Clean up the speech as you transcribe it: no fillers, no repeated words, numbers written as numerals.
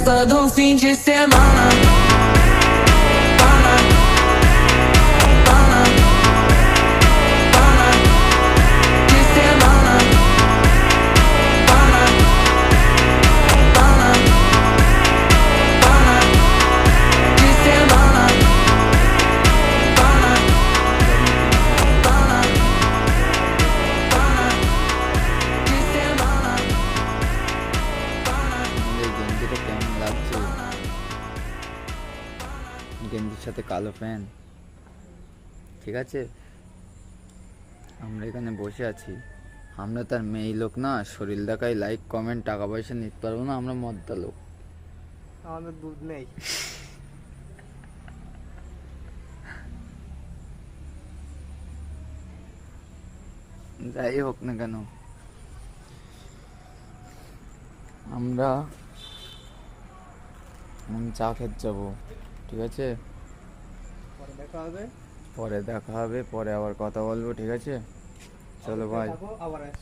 festa do fim de semana. Pana, pana, pana, de semana. Pana, pana, pana, de semana. Pana, pana, pana, de semana. এই গেঞ্জিটা কেমন লাগছে? গেঞ্জির সাথে কালো pant, ঠিক আছে। আমরা এখানে বসে আছি, আমরা তার মেয়ে লোক না, শরীর দেখাই, লাইক কমেন্ট, টাকা পয়সা নিতে পারবো না, আমরা মদ্দা লোক। আমাদের দুধ নেই। যাই হোক না কেন, আমরা চা খেতে যাবো, ঠিক আছে। পরে দেখা হবে। পরে দেখা হবে, পরে আবার কথা বলবো, ঠিক আছে। চলো ভাই। আবার আসছি।